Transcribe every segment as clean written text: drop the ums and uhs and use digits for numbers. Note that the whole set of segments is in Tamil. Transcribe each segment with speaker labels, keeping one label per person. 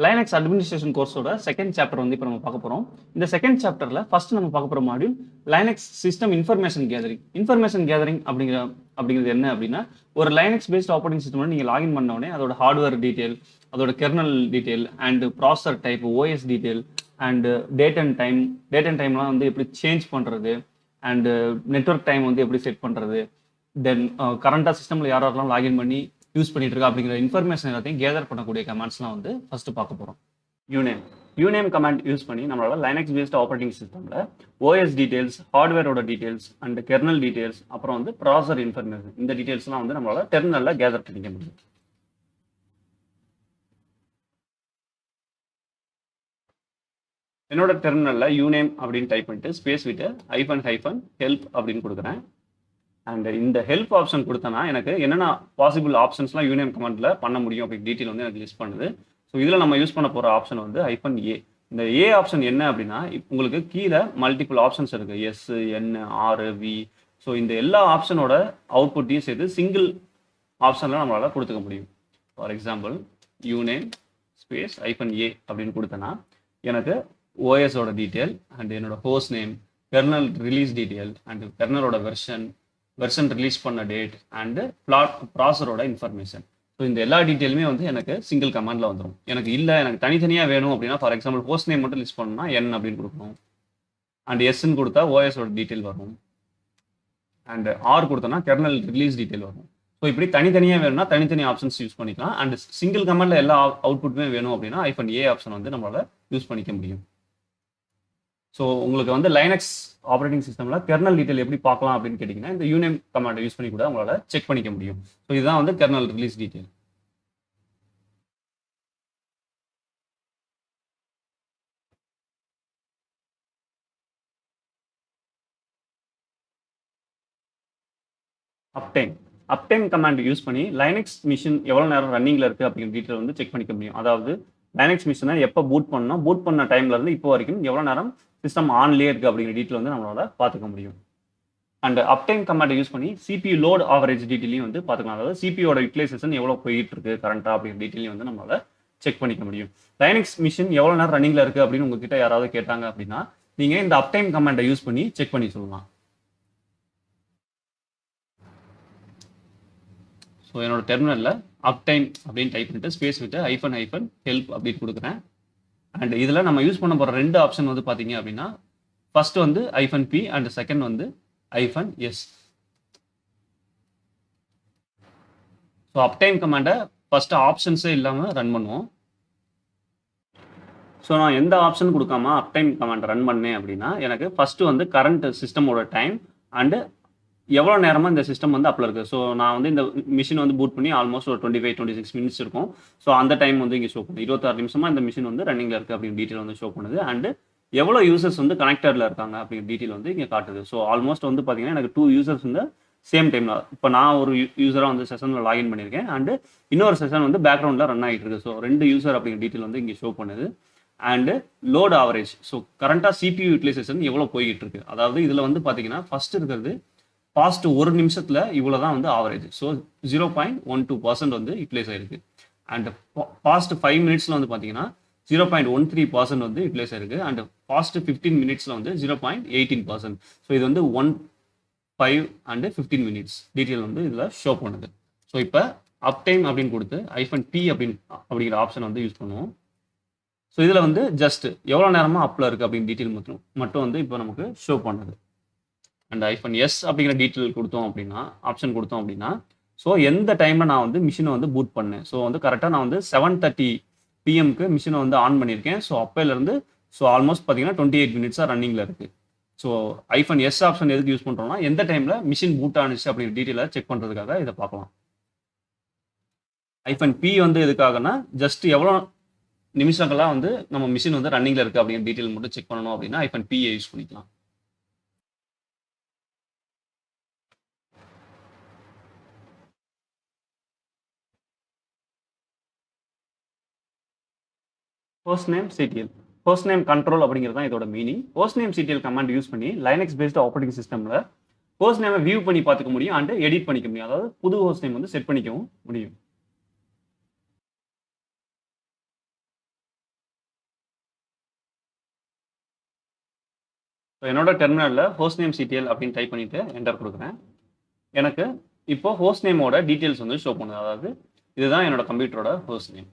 Speaker 1: லைனக்ஸ் அட்மினிஸ்ட்ரேஷன் கோர்ஸோட செகண்ட் சாப்டர் வந்து இப்போ நம்ம பார்க்க போகிறோம். இந்த செகண்ட் சாப்டரில் ஃபர்ஸ்ட் நம்ம பார்க்க போகிற module Linux system information gathering. Information gathering அப்படிங்கிறது என்ன அப்படின்னா, ஒரு லைனக்ஸ் பேஸ்ட் ஆப்பரேட்டிங் சிஸ்டம் நீங்கள் லாகின் பண்ண உடனே அதோட ஹார்ட்வேர் டீட்டெயில், அதோட kernel detail and processor type, OS detail and date and டைம்லாம் வந்து எப்படி சேஞ்ச் பண்ணுறது அண்ட் நெட்வொர்க் டைம் வந்து எப்படி செட் பண்ணுறது, தென் கரண்டாக சிஸ்டமில் யாரெல்லாம் லாகின் பண்ணி யூஸ் பண்ணிட்டு இருக்கா அப்படிங்கிற இன்ஃபர்மேஷன் எல்லாத்தையும் கேதர் பண்ணக்கூடிய கமாண்ட்ஸ்லாம் வந்து ஃபர்ஸ்ட் பார்க்க போகிறோம். யூனேம் கமாண்ட் யூஸ் பண்ணி நம்மளோட லைனக்ஸ் பேஸ்ட் ஆப்பரேட்டிங் சிஸ்டமில் ஓஎஸ் டீடைல்ஸ், ஹார்ட்வேரோட டீடைல்ஸ் அண்ட் கெர்னல் டீடைல்ஸ், அப்புறம் வந்து ப்ராசஸர் இன்ஃபர்மேஷன், இந்த டீடைல்ஸ்லாம் வந்து நம்மளால டெர்மினலில் கேதர் பண்ணிக்க முடியும். என்னோட டெர்மினலில் யூனேம் அப்படின்னு டைப் பண்ணிட்டு ஸ்பேஸ் விட்டு ஹைஃபன் ஹெல்ப் அப்படின்னு கொடுக்குறேன். அண்ட் இந்த ஹெல்ப் ஆப்ஷன் கொடுத்தனா எனக்கு என்னென்ன பாசிபிள் ஆப்ஷன்ஸ்லாம் யூனியன் கமாண்டில் பண்ண முடியும் அப்படி டீட்டெயில் வந்து எனக்கு லிஸ்ட் பண்ணுது. ஸோ இதில் நம்ம யூஸ் பண்ண போகிற ஆப்ஷன் வந்து -A. இந்த ஏ ஆப்ஷன் என்ன அப்படின்னா, உங்களுக்கு கீழே மல்டிபிள் ஆப்ஷன்ஸ் இருக்குது, S, N, R, V. So இந்த எல்லா ஆப்ஷனோட அவுட்புட்டையும் சேர்த்து சிங்கிள் ஆப்ஷனில் நம்மளால் கொடுத்துக்க முடியும். For example uname space -A அப்படின்னு கொடுத்தனா எனக்கு ஓஎஸோட டீட்டெயில் அண்ட் என்னோட host name, kernel release detail and கெர்னலோட வெர்ஷன் ரிலீஸ் பண்ண டேட் அண்டு ப்ராசரோட இன்ஃபர்மேஷன். ஸோ இந்த எல்லா டீட்டெயிலுமே வந்து எனக்கு சிங்கிள் கமாண்டில் வந்துடும். எனக்கு தனித்தனியாக வேணும் அப்படின்னா, ஃபார் எக்ஸாம்பிள் ஹோஸ்ட் நேம் மட்டும் லிஸ்ட் பண்ணணும்னா என் அப்படின்னு கொடுக்கணும். அண்ட் எஸ்ன்னு கொடுத்தா ஓஎஸோட டீட்டெயில் வரும். அண்ட் ஆர் கொடுத்தோன்னா கெர்னல் ரிலீஸ் டீட்டெயில் வரும். ஸோ இப்படி தனித்தனியாக வேணும்னா தனித்தனி ஆப்ஷன்ஸ் யூஸ் பண்ணிக்கலாம். அண்ட் சிங்கிள் கமாண்டில் எல்லா அவுட்புட்டுமே வேணும் அப்படின்னா -A ஆப்ஷன் வந்து நம்மளால் யூஸ் பண்ணிக்க முடியும். ஸோ உங்களுக்கு வந்து லைனக்ஸ் ஆப்ரேட்டிங் சிஸ்டமில் கெர்னல் டீட்டெயில் எப்படி பார்க்கலாம் அப்படின்னு கேட்டிங்கன்னா, இந்த யூனேம் கமாண்டை யூஸ் பண்ணி கூட உங்களால் செக் பண்ணிக்க முடியும். ஸோ இதுதான் வந்து kernel release detail. Uptime command use பண்ணி லைனக்ஸ் மிஷின் எவ்வளோ நேரம் ரன்னிங்கில் இருக்குது அப்படிங்கிற டீட்டெயில் வந்து செக் பண்ணிக்க முடியும். அதாவது லைனக்ஸ் மிஷினை எப்போ பூட் பண்ண டைம்லேருந்து இப்போ வரைக்கும் எவ்வளோ நேரம் சிஸ்டம் ஆன்லேயே இருக்குது அப்படிங்கிற டீட்டெயில் வந்து நம்மளால் பார்த்துக்க முடியும். அண்ட் அப்டைம் கமாண்டை யூஸ் பண்ணி CPU லோட் ஆவரேஜ் டீட்டெயிலையும் வந்து பார்த்துக்கலாம். அதாவது CPUவோட யூட்டிலைசேஷன் எவ்வளோ போயிட்டு இருக்கு கரண்ட்டாக அப்படிங்கிற டீட்டெயிலையும் வந்து நம்மளால் செக் பண்ணிக்க முடியும். லைனக்ஸ் மிஷின் எவ்வளோ நேரம் ரன்னிங்கில் இருக்குது அப்படின்னு உங்ககிட்ட யாராவது கேட்டாங்க அப்படின்னா, நீங்கள் இந்த அப்டைம் கமாண்டை யூஸ் பண்ணி செக் பண்ணி சொல்லலாம். ஸோ என்னோட டெர்மினலில் அப்டைம் அப்படின்னு டைப் பண்ணிட்டு ஸ்பேஸ் விட்டு ஹைஃபன் ஹெல்ப் அப்படின்னு கொடுக்குறேன். அண்ட் இதில் நம்ம யூஸ் பண்ண போகிற ரெண்டு ஆப்ஷன் வந்து பார்த்தீங்க அப்படின்னா, ஃபர்ஸ்ட் வந்து -P அண்ட் செகண்ட் வந்து -S. ஸோ அப்டைம் கமாண்டை ஃபர்ஸ்ட் ஆப்ஷன்ஸே இல்லாமல் ரன் பண்ணுவோம். ஸோ நான் எந்த ஆப்ஷன் கொடுக்காம அப்டைம் கமாண்ட் ரன் பண்ணேன் அப்படின்னா, எனக்கு ஃபர்ஸ்ட் வந்து கரண்ட் சிஸ்டமோட டைம் அண்டு எவ்வளோ நேரமாக இந்த சிஸ்டம் வந்து அப்பில் இருக்குது. ஸோ நான் வந்து இந்த மிஷின் வந்து பூட் பண்ணி ஆல்மோஸ்ட் ஒரு 25-26 மினிட்ஸ் இருக்கும். ஸோ அந்த டைம் வந்து இங்கே ஷோ பண்ணுது. 26 நிமிஷமாக இந்த மிஷின் வந்து ரன்னிங்கில் இருக்குது அப்படின்னு டீட்டெயில் வந்து ஷோ பண்ணுது. அண்டு எவ்வளோ யூசர்ஸ் வந்து கனெக்டடில் இருக்காங்க அப்படிங்கிற டீட்டெயில் வந்து இங்கே காட்டுது. ஸோ ஆல்மோஸ்ட் வந்து பார்த்தீங்கன்னா எனக்கு 2 யூசர்ஸ் வந்து சேம் டைமில், இப்போ நான் ஒரு யூசராக வந்து செஷனில் லாகின் பண்ணியிருக்கேன் அண்டு இன்னொரு செஷன் வந்து பேக்ரவுண்டில் ரன் ஆகிட்டு இருக்கு. ஸோ 2 யூசர் அப்படிங்கிற டீட்டெயில் வந்து இங்கே ஷோ பண்ணுது. அண்டு லோட் ஆவரேஜ், ஸோ கரண்ட்டாக CPU யூட்டிலைசேஷன் எவ்வளோ போய்கிட்டு இருக்கு. அதாவது இதில் வந்து பார்த்தீங்கன்னா ஃபர்ஸ்ட் இருக்கிறது பாஸ்ட் ஒரு நிமிஷத்தில் இவ்வளோ தான் வந்து ஆவரேஜ். ஸோ 0.12% வந்து யூட்டிலைஸ் ஆயிருக்கு. அண்ட் பாஸ்ட் 5 மினிட்ஸில் வந்து பார்த்தீங்கன்னா 0.13% வந்து யூட்டிலைஸ் ஆயிருக்கு. அண்ட் பாஸ்ட் 15 மினிட்ஸில் வந்து 0.18%. ஸோ இது வந்து 1, 5 அண்டு 15 மினிட்ஸ் டீட்டெயில் வந்து இதில் ஷோ பண்ணுது. ஸோ இப்போ அப்டைம் அப்படின்னு கொடுத்து -P அப்படிங்கிற ஆப்ஷன் வந்து யூஸ் பண்ணுவோம். ஸோ இதில் வந்து ஜஸ்ட் எவ்வளோ நேரமாக அப்பில் இருக்குது அப்படின்னு டீட்டெயில் மட்டும் வந்து இப்போ நமக்கு ஷோ பண்ணுது. அண்ட் -S அப்படிங்கிற டீட்டெயில் கொடுத்தோம் அப்படின்னா, ஆப்ஷன் கொடுத்தோம் அப்படின்னா, ஸோ எந்த டைமில் நான் வந்து மிஷினை வந்து பூட் பண்ணேன். ஸோ வந்து கரெக்டாக நான் வந்து 7:30 PM மிஷினை வந்து ஆன் பண்ணியிருக்கேன். ஸோ அப்போலேருந்து ஸோ ஆல்மோஸ்ட் பார்த்தீங்கன்னா 28 மினிட்ஸாக ரன்னிங்கில் இருக்குது. ஸோ -S ஆப்ஷன் எதுக்கு யூஸ் பண்ணுறோம்னா, எந்த டைமில் மிஷின் பூட் ஆனிச்சு அப்படிங்கிற டீட்டெயிலை செக் பண்ணுறதுக்காக இதை பார்க்கலாம். -P வந்து எதுக்காகனா, ஜஸ்ட் எவ்வளோ நிமிஷங்களாக வந்து நம்ம மிஷின் வந்து ரன்னிங்கில் இருக்குது அப்படிங்கிற டீட்டெயில் மட்டும் செக் பண்ணணும் அப்படின்னா -P யூஸ் பண்ணிக்கலாம். Host name CTL, host name control அப்படிங்கிறது தான் இதோட meaning. Host name CTL command use பண்ணி லைனக்ஸ் பேஸ்ட் ஆப்பரேட்டிங் சிஸ்டமில் ஹோஸ்ட் நேமை வியூ பண்ணி பார்த்துக்க முடியும் அண்ட் எடிட் பண்ணிக்க முடியும். அதாவது புது ஹோஸ்ட் நேம் வந்து செட் பண்ணிக்கவும் முடியும். ஸோ என்னோட டெர்மினலில் ஹோஸ்ட் நேம் சிடிஎல் அப்படின்னு டைப் பண்ணிவிட்டு என்டர் கொடுக்குறேன். எனக்கு இப்போ ஹோஸ்ட் நேமோட டீட்டெயில்ஸ் வந்து ஷோ பண்ணுது. அதாவது இதுதான் என்னோட கம்ப்யூட்டரோட ஹோஸ்ட் நேம்.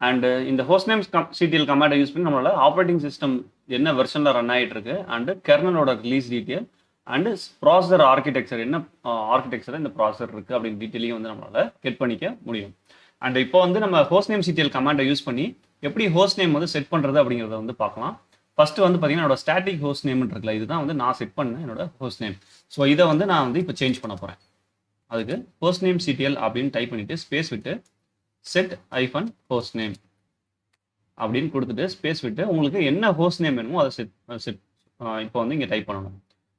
Speaker 1: அண்டு இந்த ஹோஸ்ட் நேம் சிடிஎல் கமாண்டை யூஸ் பண்ணி நம்மளோட ஆப்ரேட்டிங் சிஸ்டம் என்ன வெர்ஷனில் ரன் ஆகிட்டு இருக்கு அண்டு கெர்னலோட release detail and processor architecture என்ன ஆர்கிடெக்சர் இந்த ப்ராசஸர் இருக்குது அப்படின்னு டீட்டெயிலையும் வந்து நம்மளால் கெட் பண்ணிக்க முடியும். அண்ட் இப்போ வந்து நம்ம ஹோஸ்ட் நேம் சிடிஎல் கமாண்டை யூஸ் பண்ணி எப்படி ஹோஸ்ட் நேம் வந்து செட் பண்ணுறது அப்படிங்கிறத வந்து பார்க்கலாம். ஃபர்ஸ்ட் வந்து பார்த்தீங்கன்னா என்னோட ஸ்டாட்டிக் ஹோஸ்ட் நேம் இருக்குல்ல, இதுதான் வந்து நான் செட் பண்ணேன் என்னோட ஹோஸ்ட் நேம். ஸோ இதை வந்து நான் வந்து இப்போ சேஞ்ச் பண்ண போகிறேன். அதுக்கு ஹோஸ்ட் நேம் சிடிஎல் அப்படின்னு டைப் பண்ணிவிட்டு ஸ்பேஸ் விட்டு செட் ஐஃபன் ஹோஸ்ட் நேம் அப்படின்னு கொடுத்துட்டு ஸ்பேஸ் விட்டு உங்களுக்கு என்ன ஹோஸ்ட் நேம் வேணுமோ அதை செட் இப்போ வந்து இங்கே டைப் பண்ணணும்.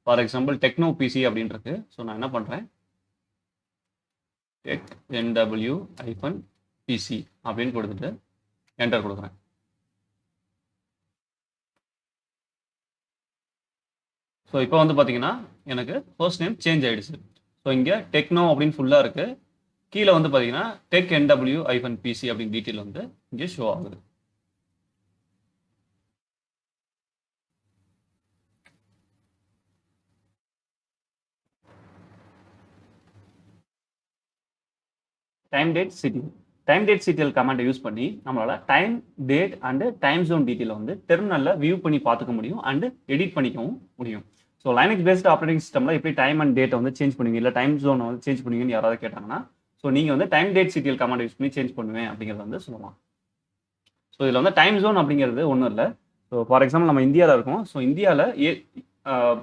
Speaker 1: ஃபார் எக்ஸாம்பிள் டெக்னோ பிசி அப்படின்றது. ஸோ நான் என்ன பண்ணுறேன், டெக் NW ஐஃபன் பிசி அப்படின்னு கொடுத்துட்டு என்டர் கொடுக்குறேன். ஸோ இப்போ வந்து பார்த்தீங்கன்னா எனக்கு ஹோஸ்ட் நேம் சேஞ்ச் ஆகிடுச்சு. ஸோ இங்கே டெக்னோ அப்படின்னு ஃபுல்லாக இருக்குது. கீழே வந்து பார்த்தீங்கன்னா டெக் NW ஐஃபன் பிசி அப்படின்னு டீட்டெயில் வந்து இங்கே ஷோ ஆகுது. டைம் டேட் சிடிஎல் கமாண்டை யூஸ் பண்ணி நம்மளால time date and time zone detail வந்து டெர்மினலில் வியூ பண்ணி பார்த்துக்க முடியும் அண்டு எடிட் பண்ணிக்கவும் முடியும். ஸோ லைனக்ஸ் பேஸ்ட் ஆப்ரேட்டிங் சிஸ்டமில் எப்படி டைம் அண்ட் டேட்டை வந்து சேஞ்ச் பண்ணுவீங்க, இல்லை டைம் ஜோனை வந்து சேஞ்ச் பண்ணுவீங்கன்னு யாராவது கேட்டாங்கன்னா ஸோ நீங்கள் வந்து டைம் டேட் சிடிஎல் கமாண்டை யூஸ் பண்ணி சேஞ்ச் பண்ணுவேன் அப்படிங்கிறத வந்து சொல்லலாம். ஸோ இதில் வந்து டைம் ஜோன் அப்படிங்கிறது ஒன்றும் இல்லை. ஸோ ஃபார் எக்ஸாம்பிள் நம்ம இந்தியாவில் இருக்கோம். ஸோ இந்தியாவில்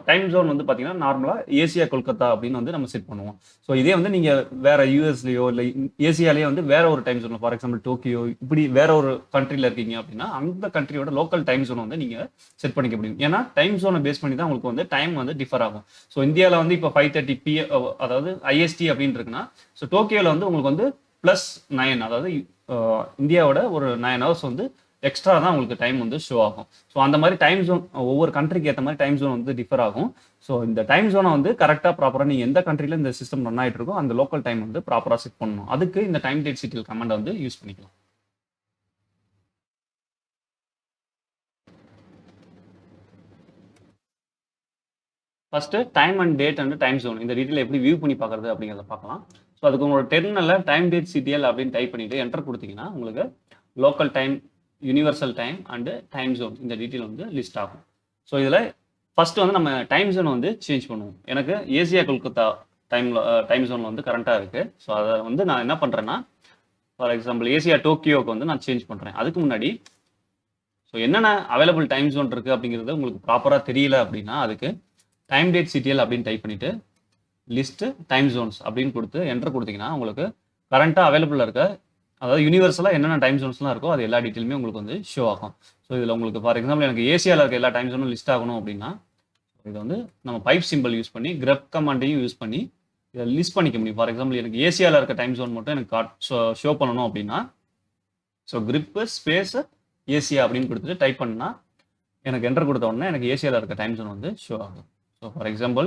Speaker 1: டைம் ஜோன் வந்து பார்த்தீங்கன்னா நார்மலாக ஏசியா கொல்கத்தா அப்படின்னு வந்து நம்ம செட் பண்ணுவோம். ஸோ இதே வந்து நீங்கள் வேற யூஎஸ்லேயோ இல்லை ஏசியாலேயோ வந்து வேற ஒரு time zone, for example Tokyo இப்படி வேற ஒரு கண்ட்ரியில் இருக்கீங்க அப்படின்னா அந்த கண்ட்ரியோட லோக்கல் டைம் ஜோன் வந்து நீங்கள் செட் பண்ணிக்க முடியும். ஏன்னா டைம் ஜோனை பேஸ் பண்ணி தான் உங்களுக்கு வந்து டைம் வந்து டிஃபர் ஆகும். ஸோ இந்தியாவில் வந்து இப்போ 5:30 PM அதாவது ஐஎஸ்டி அப்படின்னு இருக்குன்னா, ஸோ டோக்கியோவில் வந்து உங்களுக்கு வந்து +9 அதாவது இந்தியாவோட ஒரு 9 hours வந்து எக்ஸ்ட்ரா தான் உங்களுக்கு டைம் வந்து ஷோ ஆகும். ஸோ அந்த மாதிரி டைம் ஜோன் ஒவ்வொரு கண்ட்ரிக்கு ஏற்ற மாதிரி டைம் ஜோன் வந்து டிஃபர் ஆகும். ஸோ இந்த டைம் ஜோனை வந்து கரெக்டாக ப்ராப்பராக நீங்கள் எந்த கண்ட்ரியில் இந்த சிஸ்டம் ரன் ஆகிட்டு இருக்கோ அந்த லோக்கல் டைம் வந்து ப்ராப்பராக செட் பண்ணணும். அதுக்கு இந்த டைம் டேட் சிடிஎல் கமாண்டை வந்து யூஸ் பண்ணிக்கலாம். First time and date and time zone இந்த டீட்டெயில் எப்படி வியூ பண்ணி பார்க்குறது அப்படிங்கிறத பார்க்கலாம். ஸோ அதுக்கு உங்களோட டெர்மினலில் டைம் டேட் சிடிஎல் அப்படின்னு டைப் பண்ணிட்டு என்டர் கொடுத்தீங்கன்னா உங்களுக்கு local time, universal time and time zone இந்த டீட்டெயில் வந்து லிஸ்ட் ஆகும். ஸோ இதில் ஃபர்ஸ்ட் வந்து நம்ம டைம் ஜோன் வந்து சேஞ்ச் பண்ணுவோம். எனக்கு ஏசியா கொல்கத்தா டைம் ஜோன் வந்து கரண்ட்டாக இருக்குது. ஸோ அதை வந்து நான் என்ன பண்ணுறேன்னா, ஃபார் எக்ஸாம்பிள் ஏசியா டோக்கியோவுக்கு வந்து நான் சேஞ்ச் பண்ணுறேன். அதுக்கு முன்னாடி ஸோ என்னென்ன அவைலபிள் டைம் ஜோன் இருக்குது அப்படிங்கிறது உங்களுக்கு ப்ராப்பராக தெரியல அப்படின்னா அதுக்கு டைம் டேட் சிடிஎல் அப்படின்னு டைப் பண்ணிவிட்டு லிஸ்ட்டு டைம் ஜோன்ஸ் அப்படின்னு கொடுத்து என்டர் கொடுத்தீங்கன்னா உங்களுக்கு கரண்ட்டாக அவைலபிளாக இருக்க, அதாவது யூனிவர்சலாக என்னென்ன டைம் ஜோன்ஸ்லாம் இருக்கோ அது எல்லா டீட்டெயிலுமே உங்களுக்கு வந்து ஷோ ஆகும். ஸோ இதில் உங்களுக்கு ஃபார் எக்ஸாம்பிள் எனக்கு ஏசியாவில் இருக்க எல்லா டைம் ஜோனும் லிஸ்ட் ஆகணும் அப்படின்னா இது வந்து நம்ம பைப் சிம்பிள் யூஸ் பண்ணி கிரெப் கமாண்டையும் யூஸ் பண்ணி இதை லிஸ்ட் பண்ணிக்க முடியும். ஃபார் எக்ஸாம்பிள் எனக்கு ஏசியாவில் இருக்க டைம் ஜோன் மட்டும் எனக்கு ஷோ பண்ணணும் அப்படின்னா ஸோ கிரிப்பு ஸ்பேஸ் ஏசியா அப்படின்னு கொடுத்துட்டு டைப் பண்ணா எனக்கு என்டர் கொடுத்த உடனே எனக்கு ஏசியாவில் இருக்க டைம் ஜோன் வந்து ஷோ ஆகும். ஸோ ஃபார் எக்ஸாம்பிள்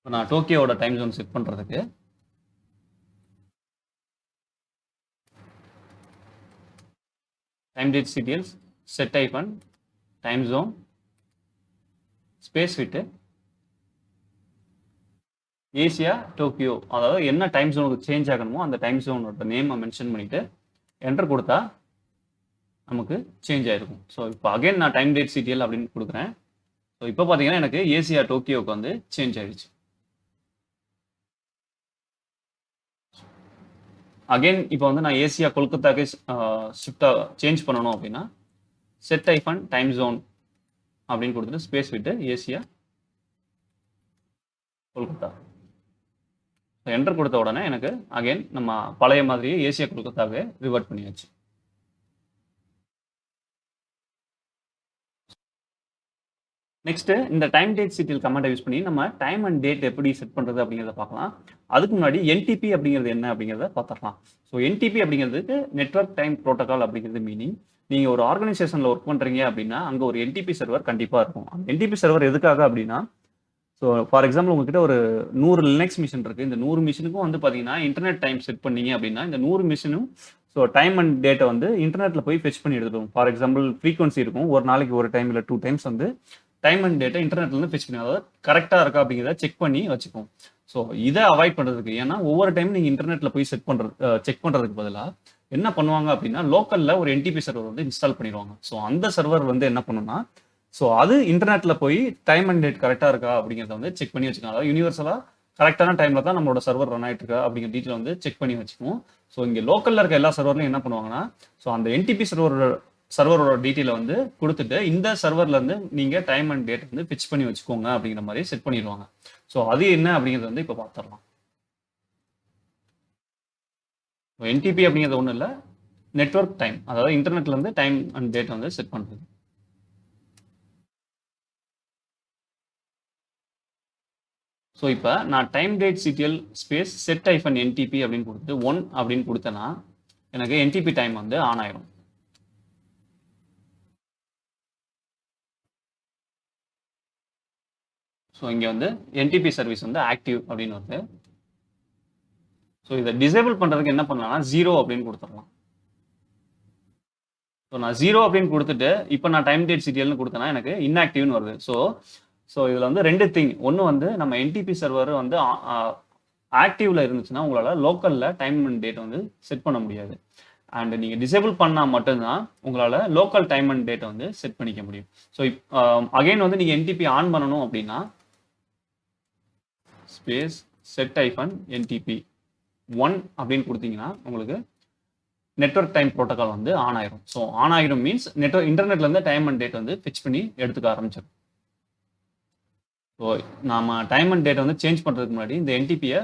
Speaker 1: நான் டோக்கியோட டைம் ஜோன் செட் பண்ணுறதுக்கு time date CTL set hyphen time zone space விட்டு ஏசியா டோக்கியோ, அதாவது என்ன டைம் ஜோனுக்கு சேஞ்ச் ஆகணுமோ அந்த டைம் ஜோனோட நேமை மென்ஷன் பண்ணிட்டு என்டர் கொடுத்தா நமக்கு சேஞ்ச் ஆயிருக்கும். ஸோ இப்போ அகைன் நான் டைம் டேட் சிடிஎல் அப்படின்னு கொடுக்குறேன். ஸோ இப்போ பார்த்தீங்கன்னா எனக்கு ஏசியா டோக்கியோவுக்கு வந்து சேஞ்ச் ஆயிடுச்சு. அகைன் இப்போ வந்து நான் ஏசியா கொல்கத்தாக்கு ஷிஃப்டாக சேஞ்ச் பண்ணணும் அப்படின்னா செட் ஐஃபன் டைம் ஜோன் அப்படின்னு கொடுத்துட்டு ஸ்பேஸ் விட்டு ஏசியா கொல்கத்தா என்டர் கொடுத்த உடனே எனக்கு அகைன் நம்ம பழைய மாதிரியே ஏசியா கொல்கத்தாவே ரிவர்ட் பண்ணியாச்சு. நெக்ஸ்ட் இந்த டைம் டேட் சிடிஎல் கமாண்டை யூஸ் பண்ணி நம்ம டைம் அண்ட் டேட் எப்படி செட் பண்ணுறது அப்படிங்கிறத பார்க்கலாம். அதுக்கு முன்னாடி என்டிபி அப்படிங்கிறது என்ன அப்படிங்கிறத பார்த்துக்கலாம். ஸோ என்டிபி அப்படிங்கிறதுக்கு நெட்வொர்க் டைம் ப்ரோட்டோகால் அப்படிங்கிறது மீனிங். நீங்கள் ஒரு ஆர்கனைசேஷனில் ஒர்க் பண்ணுறீங்க அப்படின்னா அங்கே ஒரு என்டிபி சர்வர் கண்டிப்பாக இருக்கும். அந்த என்டிபி சர்வர் எதுக்காக அப்படின்னா, ஸோ ஃபார் எக்ஸாம்பிள் உங்ககிட்ட ஒரு 100 லினக்ஸ் மிஷின் இருக்குது. இந்த 100 மிஷினுக்கும் வந்து பார்த்தீங்கன்னா இன்டர்நெட் டைம் செட் பண்ணீங்க அப்படின்னா இந்த 100 மிஷினும் ஸோ டைம் அண்ட் டேட்டை வந்து இன்டர்நெட்டில் போய் ஃபெச் பண்ணி எடுத்துடும். ஃபார் எக்ஸாம்பிள் ஃப்ரீக்வன்சி இருக்கும், ஒரு நாளைக்கு ஒரு டைம் இல்லை 2 டைம்ஸ் வந்து டைம் அண்ட் டேட்டை இன்டர்நெட்லேருந்து ஃபெச் பண்ணி, அதாவது கரெக்டாக இருக்கா அப்படிங்கிறத செக் பண்ணி வச்சுக்கும். ஸோ இதை அவாய்ட் பண்ணுறதுக்கு, ஏன்னா ஒவ்வொரு டைம் நீங்கள் இன்டர்நெட்டில் போய் செக் பண்ணுறதுக்கு பதிலாக என்ன பண்ணுவாங்க அப்படின்னா லோக்கலில் ஒரு என்டிபி சர்வர் வந்து இன்ஸ்டால் பண்ணிடுவாங்க. ஸோ அந்த சர்வர் வந்து என்ன பண்ணுன்னா, ஸோ அது இன்டர்நெட்டில் போய் டைம் அண்ட் டேட் கரெக்டாக இருக்கா அப்படிங்கிறத வந்து செக் பண்ணி வச்சுக்கலாம். அதாவது யூனிவர்சலாக கரெக்டான டைமில் தான் நம்மளோட சர்வர் ரன் ஆகிட்டு இருக்கா அப்படிங்கிற டீட்டெயில் வந்து செக் பண்ணி வச்சுக்குவோம். ஸோ இங்கே லோக்கலில் இருக்க எல்லா சர்வர்லையும் என்ன பண்ணுவாங்கன்னா, ஸோ அந்த என்டிபி சர்வரோட டீட்டெயிலை வந்து கொடுத்துட்டு இந்த சர்வர்லேருந்து நீங்கள் டைம் அண்ட் டேட் வந்து ஃபிக்ஸ் பண்ணி வச்சுக்கோங்க அப்படிங்கிற மாதிரி செட் பண்ணிடுவாங்க. ஸோ அது என்ன அப்படிங்கிறது வந்து இப்போ பார்த்துடலாம். என்டிபி அப்படிங்கிறது ஒன்றும் இல்லை, நெட்வொர்க் டைம், அதாவது இன்டர்நெட்லேருந்து டைம் அண்ட் டேட் வந்து செட் பண்ணுறது. ஸோ இப்போ நான் time date CTL space set hyphen NTP அப்படின்னு கொடுத்து 1 அப்படின்னு கொடுத்தேன்னா எனக்கு என்டிபி டைம் வந்து ஆன் ஆயிரும். ஸோ இங்கே வந்து என்டிபி சர்வீஸ் வந்து ஆக்டிவ் அப்படின்னு வருது. ஸோ இதை டிசேபிள் பண்ணுறதுக்கு என்ன பண்ணலாம்னா 0 அப்படின்னு கொடுத்துடலாம். ஸோ நான் 0 அப்படின்னு கொடுத்துட்டு இப்போ நான் டைம் டேட் சிடிஎல்னு கொடுத்தேன்னா எனக்கு இன்ஆக்டிவ்னு வருது. ஸோ இதில் வந்து 2 திங். ஒன்று வந்து நம்ம என்டிபி சர்வர் வந்து ஆக்டிவ்ல இருந்துச்சுன்னா உங்களால் லோக்கலில் டைம் அண்ட் டேட் வந்து செட் பண்ண முடியாது. அண்ட் நீங்கள் டிசேபிள் பண்ணால் மட்டும்தான் உங்களால் லோக்கல் டைம் அண்ட் டேட்டை வந்து செட் பண்ணிக்க முடியும். ஸோ அகைன் வந்து நீங்கள் என்டிபி ஆன் பண்ணணும் அப்படின்னா ஸ்பேஸ் செட் ஐஃபன் என்டிபி 1 அப்படின்னு கொடுத்தீங்கன்னா உங்களுக்கு நெட்வொர்க் டைம் ப்ரோட்டோகால் வந்து ஆன் ஆயிரும். ஸோ ஆன் ஆயிரும் மீன்ஸ் இன்டர்நெட்லேருந்து டைம் அண்ட் டேட் வந்து ஃபிக்ஸ் பண்ணி எடுத்துக்க ஆரம்பிச்சிடும். ஸோ நாம டைம் அண்ட் டேட் வந்து சேஞ்ச் பண்ணுறதுக்கு முன்னாடி இந்த என்டிபியை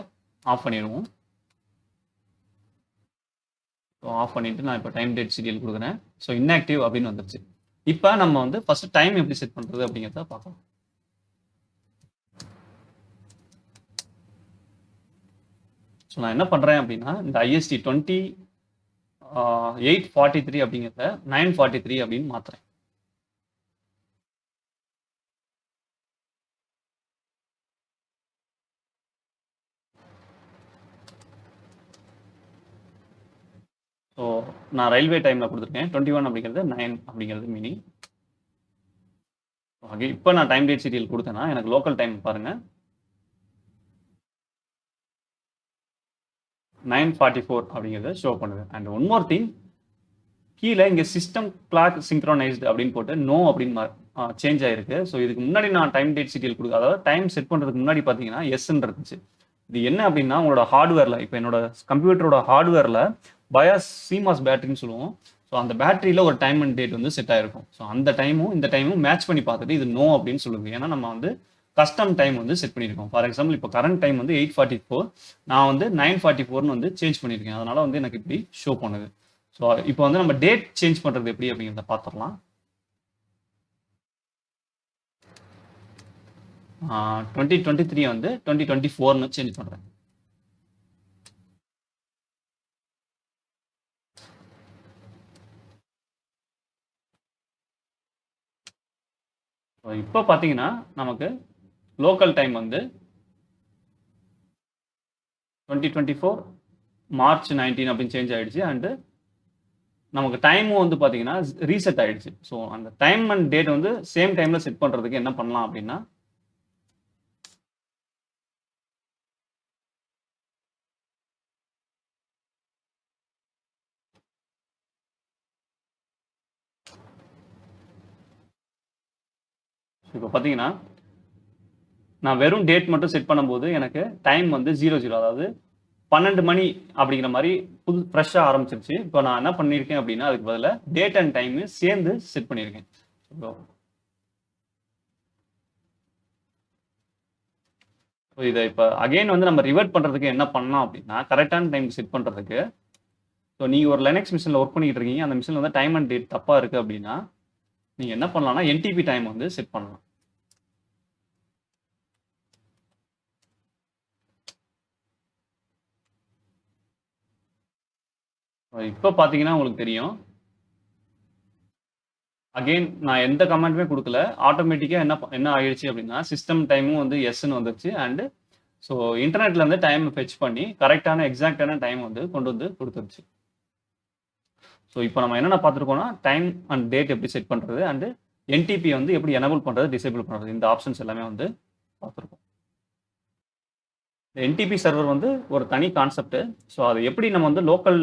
Speaker 1: ஆஃப் பண்ணிடுவோம். ஸோ ஆஃப் பண்ணிட்டு நான் இப்போ டைம் டேட் சீரியல் கொடுக்குறேன். ஸோ இன்ஆக்டிவ் அப்படின்னு வந்துருச்சு. இப்போ நம்ம வந்து ஃபர்ஸ்ட் டைம் எப்படி செட் பண்ணுறது அப்படிங்கிறத பார்க்கலாம். ஸோ நான் என்ன பண்ணுறேன் அப்படின்னா இந்த IST 8:43 அப்படிங்கிறத 9:43 அப்படின்னு மாற்றுறேன். ஸோ நான் ரயில்வே டைமில் கொடுத்துருக்கேன். 21 அப்படிங்கிறது 9 அப்படிங்கிறது மீனிங். ஓகே, இப்போ நான் டைம் டேட் சீரியல் கொடுத்தேன்னா எனக்கு லோக்கல் டைம் பாருங்க 9:44 அப்படிங்கிறத ஷோ பண்ணுது. அண்ட் ஒன் மோர் திங், கீழே இங்கே சிஸ்டம் கிளாக் சிங்க்ரோனைஸ்டு அப்படின்னு போட்டு நோ அப்படின்னு சேஞ்ச் ஆயிருக்கு. ஸோ இதுக்கு முன்னாடி நான் டைம் டேட் சீரியல் அதாவது டைம் செட் பண்ணுறதுக்கு முன்னாடி பார்த்தீங்கன்னா எஸ்ன்னு இருந்துச்சு. இது என்ன அப்படின்னா உங்களோட ஹார்ட்வேரில், இப்போ என்னோட கம்ப்யூட்டரோட ஹார்ட்வேரில் பயாஸ் சிமாஸ் பேட்டரின்னு சொல்லுவோம். ஸோ அந்த பேட்டரியில் ஒரு டைம் அண்ட் டேட் வந்து செட் ஆயிருக்கும். ஸோ அந்த டைமும் இந்த டைமும் மேட்ச் பண்ணி பார்த்துட்டு இது நோ அப்படின்னு சொல்லுது. ஏன்னா நம்ம வந்து கஸ்டம் டைம் வந்து செட் பண்ணியிருக்கோம். ஃபார் எக்ஸாம்பிள் இப்போ கரண்ட் டைம் வந்து 8:44, நான் வந்து 9:44ன்னு வந்து சேஞ்ச் பண்ணியிருக்கேன். அதனால வந்து எனக்கு இப்படி ஷோ பண்ணுது. ஸோ இப்போ வந்து நம்ம டேட் சேஞ்ச் பண்ணுறது எப்படி அப்படிங்கிறத பார்த்துடலாம். 2023 வந்து 2024ன்னு சேஞ்ச் பண்ணுறேன். இப்போ பார்த்தீங்கன்னா நமக்கு லோக்கல் டைம் வந்து 2024 மார்ச் 19 அப்படின்னு சேஞ்ச் ஆயிடுச்சு. அண்டு நமக்கு டைமும் வந்து பார்த்தீங்கன்னா ரீசெட் ஆயிடுச்சு. ஸோ அந்த டைம் அண்ட் டேட் வந்து சேம் டைமில் செட் பண்ணுறதுக்கு என்ன பண்ணலாம் அப்படின்னா இப்போ பார்த்தீங்கன்னா நான் வெறும் டேட் மட்டும் செட் பண்ணும்போது எனக்கு டைம் வந்து 00, அதாவது 12 மணி அப்படிங்கிற மாதிரி ஃப்ரெஷ்ஷாக ஆரம்பிச்சிருச்சு. இப்போ நான் என்ன பண்ணியிருக்கேன் அப்படின்னா அதுக்கு பதிலாக டேட் அண்ட் டைமு சேர்ந்து செட் பண்ணியிருக்கேன். ஸோ இதை இப்போ அகெயின் வந்து நம்ம ரிவர்ட் பண்ணுறதுக்கு என்ன பண்ணலாம் அப்படின்னா கரெக்டான டைம் செட் பண்ணுறதுக்கு, ஸோ நீங்கள் ஒரு லினக்ஸ் மிஷினில் ஒர்க் பண்ணிக்கிட்டு இருக்கீங்க, அந்த மிஷினில் வந்து டைம் அண்ட் டேட் தப்பாக இருக்குது அப்படின்னா நீங்கள் என்ன பண்ணலாம்னா என்டிபி டைம் வந்து செட் பண்ணலாம். இப்போ பார்த்தீங்கன்னா உங்களுக்கு தெரியும், அகெயின் நான் எந்த கமெண்ட்டுமே கொடுக்கல, ஆட்டோமேட்டிக்காக என்ன ஆயிடுச்சு அப்படின்னா சிஸ்டம் டைமும் வந்து எஸ்ன்னு வந்துருச்சு. அண்டு ஸோ இன்டர்நெட்ல இருந்து டைம் ஃபெச் பண்ணி கரெக்டான எக்ஸாக்டான டைம் வந்து கொண்டு வந்து கொடுத்துருச்சு. ஸோ இப்போ நம்ம என்னென்ன பார்த்துருக்கோம்னா டைம் அண்ட் டேட் எப்படி செட் பண்ணுறது அண்டு என்டிபி வந்து எப்படி எனபிள் பண்ணுறது டிசேபிள் பண்ணுறது இந்த ஆப்ஷன்ஸ் எல்லாமே வந்து பார்த்துருக்கோம். என்டிபி சர்வர் வந்து ஒரு தனி கான்செப்ட். ஸோ அது எப்படி நம்ம வந்து லோக்கல்